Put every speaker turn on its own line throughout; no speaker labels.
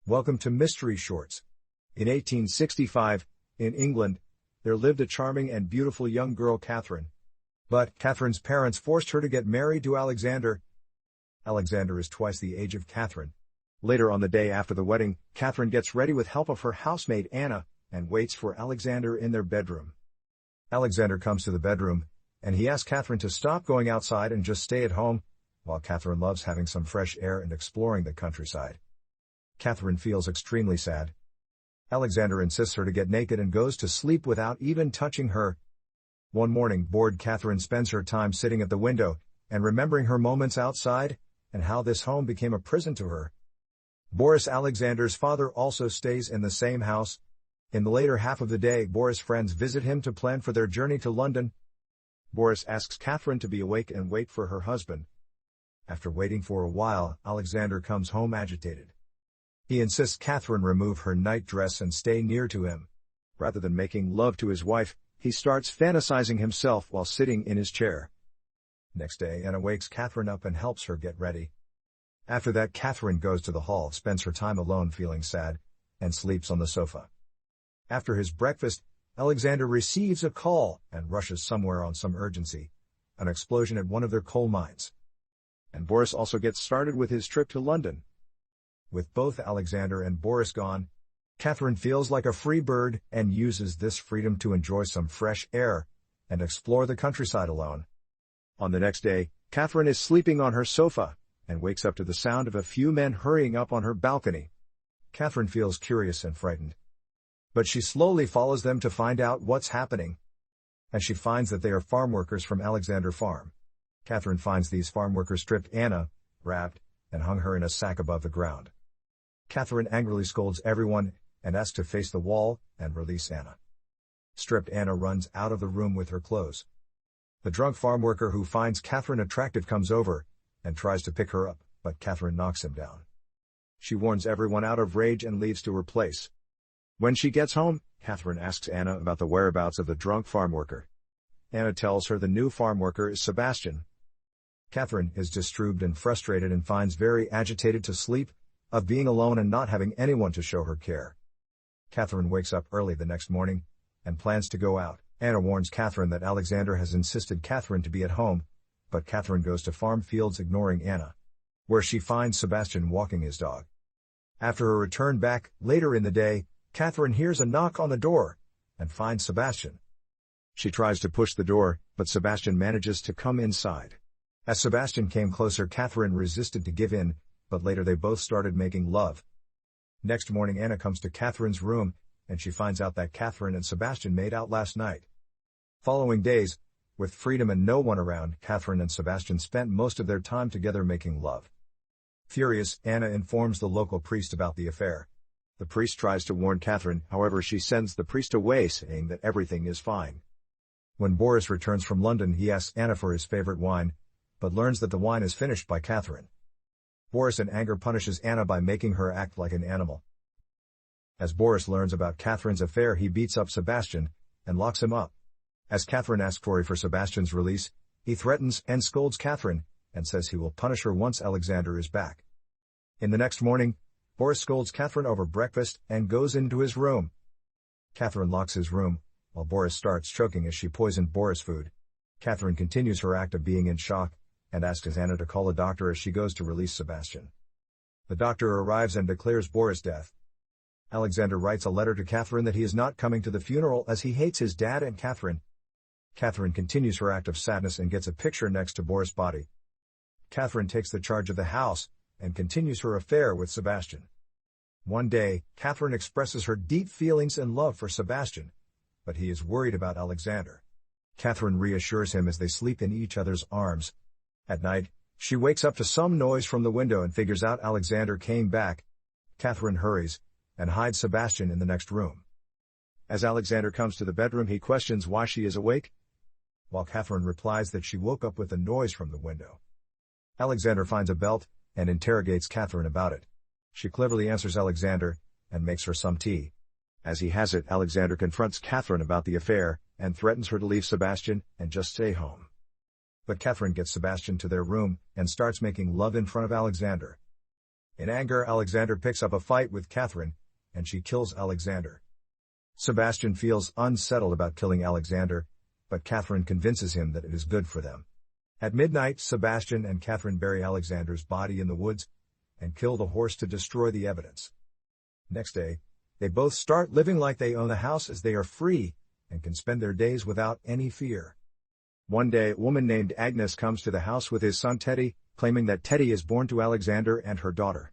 Welcome to Mystery Shorts. In 1865, in England, there lived a charming and beautiful young girl, Catherine. But Catherine's parents forced her to get married to Alexander. Alexander is twice the age of Catherine. Later on the day after the wedding, Catherine gets ready with help of her housemaid Anna, and waits for Alexander in their bedroom. Alexander comes to the bedroom, and he asks Catherine to stop going outside and just stay at home, while Catherine loves having some fresh air and exploring the countryside. Catherine feels extremely sad. Alexander insists her to get naked and goes to sleep without even touching her. One morning, bored Catherine spends her time sitting at the window, and remembering her moments outside, and how this home became a prison to her. Boris, Alexander's father, also stays in the same house. In the later half of the day, Boris' friends visit him to plan for their journey to London. Boris asks Catherine to be awake and wait for her husband. After waiting for a while, Alexander comes home agitated. He insists Catherine remove her night dress and stay near to him. Rather than making love to his wife, he starts fantasizing himself while sitting in his chair. Next day, Anna wakes Catherine up and helps her get ready. After that, Catherine goes to the hall, spends her time alone feeling sad, and sleeps on the sofa. After his breakfast, Alexander receives a call and rushes somewhere on some urgency, an explosion at one of their coal mines. And Boris also gets started with his trip to London. With both Alexander and Boris gone, Catherine feels like a free bird and uses this freedom to enjoy some fresh air and explore the countryside alone. On the next day, Catherine is sleeping on her sofa and wakes up to the sound of a few men hurrying up on her balcony. Catherine feels curious and frightened, but she slowly follows them to find out what's happening. And she finds that they are farm workers from Alexander Farm. Catherine finds these farm workers stripped Anna, wrapped, and hung her in a sack above the ground. Catherine angrily scolds everyone and asks to face the wall and release Anna. Stripped Anna runs out of the room with her clothes. The drunk farm worker who finds Catherine attractive comes over and tries to pick her up, but Catherine knocks him down. She warns everyone out of rage and leaves to her place. When she gets home, Catherine asks Anna about the whereabouts of the drunk farm worker. Anna tells her the new farm worker is Sebastian. Catherine is disturbed and frustrated and finds very agitated to sleep, of being alone and not having anyone to show her care. Catherine wakes up early the next morning and plans to go out. Anna warns Catherine that Alexander has insisted Catherine to be at home, but Catherine goes to farm fields ignoring Anna, where she finds Sebastian walking his dog. After her return back, later in the day, Catherine hears a knock on the door and finds Sebastian. She tries to push the door, but Sebastian manages to come inside. As Sebastian came closer, Catherine resisted to give in, but later they both started making love. Next morning, Anna comes to Catherine's room, and she finds out that Catherine and Sebastian made out last night. Following days, with freedom and no one around, Catherine and Sebastian spent most of their time together making love. Furious, Anna informs the local priest about the affair. The priest tries to warn Catherine, however she sends the priest away saying that everything is fine. When Boris returns from London, he asks Anna for his favorite wine, but learns that the wine is finished by Catherine. Boris in anger punishes Anna by making her act like an animal. As Boris learns about Catherine's affair, he beats up Sebastian and locks him up. As Catherine asks for Sebastian's release, he threatens and scolds Catherine and says he will punish her once Alexander is back. In the next morning, Boris scolds Catherine over breakfast and goes into his room. Catherine locks his room, while Boris starts choking as she poisoned Boris' food. Catherine continues her act of being in shock and asks Anna to call a doctor as she goes to release Sebastian. The doctor arrives and declares Boris dead. Alexander writes a letter to Catherine that he is not coming to the funeral as he hates his dad and Catherine. Catherine continues her act of sadness and gets a picture next to Boris' body. Catherine takes the charge of the house and continues her affair with Sebastian. One day, Catherine expresses her deep feelings and love for Sebastian, but he is worried about Alexander. Catherine reassures him as they sleep in each other's arms. At night, she wakes up to some noise from the window and figures out Alexander came back. Catherine hurries and hides Sebastian in the next room. As Alexander comes to the bedroom, he questions why she is awake, while Catherine replies that she woke up with a noise from the window. Alexander finds a belt and interrogates Catherine about it. She cleverly answers Alexander and makes her some tea. As he has it, Alexander confronts Catherine about the affair and threatens her to leave Sebastian and just stay home. But Catherine gets Sebastian to their room and starts making love in front of Alexander. In anger, Alexander picks up a fight with Catherine, and she kills Alexander. Sebastian feels unsettled about killing Alexander, but Catherine convinces him that it is good for them. At midnight, Sebastian and Catherine bury Alexander's body in the woods and kill the horse to destroy the evidence. Next day, they both start living like they own the house, as they are free and can spend their days without any fear. One day, a woman named Agnes comes to the house with his son Teddy, claiming that Teddy is born to Alexander and her daughter.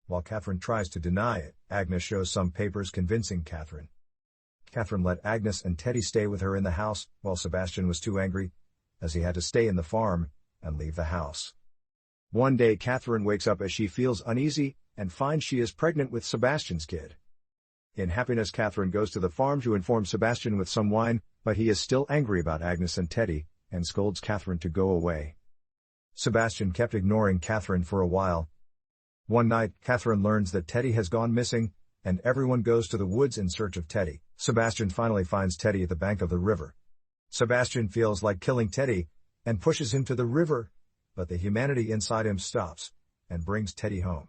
While Catherine tries to deny it, Agnes shows some papers convincing Catherine. Catherine let Agnes and Teddy stay with her in the house, while Sebastian was too angry, as he had to stay in the farm and leave the house. One day, Catherine wakes up as she feels uneasy and finds she is pregnant with Sebastian's kid. In happiness, Catherine goes to the farm to inform Sebastian with some wine, but he is still angry about Agnes and Teddy, and scolds Catherine to go away. Sebastian kept ignoring Catherine for a while. One night, Catherine learns that Teddy has gone missing, and everyone goes to the woods in search of Teddy. Sebastian finally finds Teddy at the bank of the river. Sebastian feels like killing Teddy, and pushes him to the river, but the humanity inside him stops, and brings Teddy home.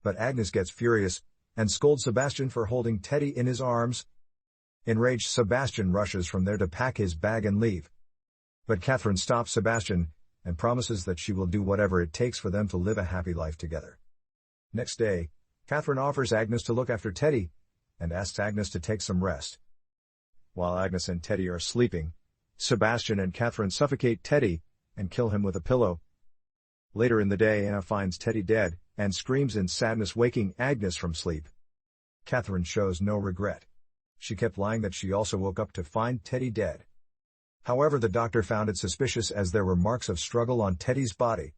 But Agnes gets furious, and scolds Sebastian for holding Teddy in his arms. Enraged, Sebastian rushes from there to pack his bag and leave. But Catherine stops Sebastian, and promises that she will do whatever it takes for them to live a happy life together. Next day, Catherine offers Agnes to look after Teddy, and asks Agnes to take some rest. While Agnes and Teddy are sleeping, Sebastian and Catherine suffocate Teddy, and kill him with a pillow. Later in the day, Anna finds Teddy dead, and screams in sadness, waking Agnes from sleep. Catherine shows no regret. She kept lying that she also woke up to find Teddy dead. However, the doctor found it suspicious, as there were marks of struggle on Teddy's body.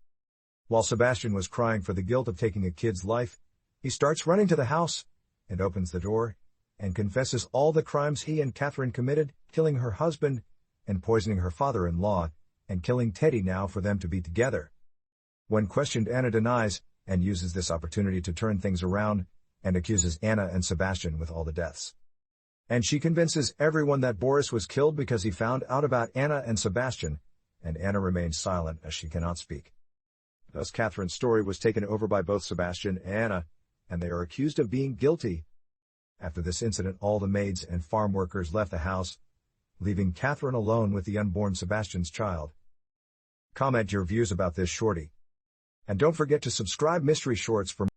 While Sebastian was crying for the guilt of taking a kid's life, he starts running to the house, and opens the door, and confesses all the crimes he and Catherine committed, killing her husband, and poisoning her father-in-law, and killing Teddy now for them to be together. When questioned, Anna denies, and uses this opportunity to turn things around, and accuses Anna and Sebastian with all the deaths. And she convinces everyone that Boris was killed because he found out about Anna and Sebastian, and Anna remains silent as she cannot speak. Thus, Catherine's story was taken over by both Sebastian and Anna, and they are accused of being guilty. After this incident, all the maids and farm workers left the house, leaving Catherine alone with the unborn Sebastian's child. Comment your views about this shorty. And don't forget to subscribe Mystery Shorts for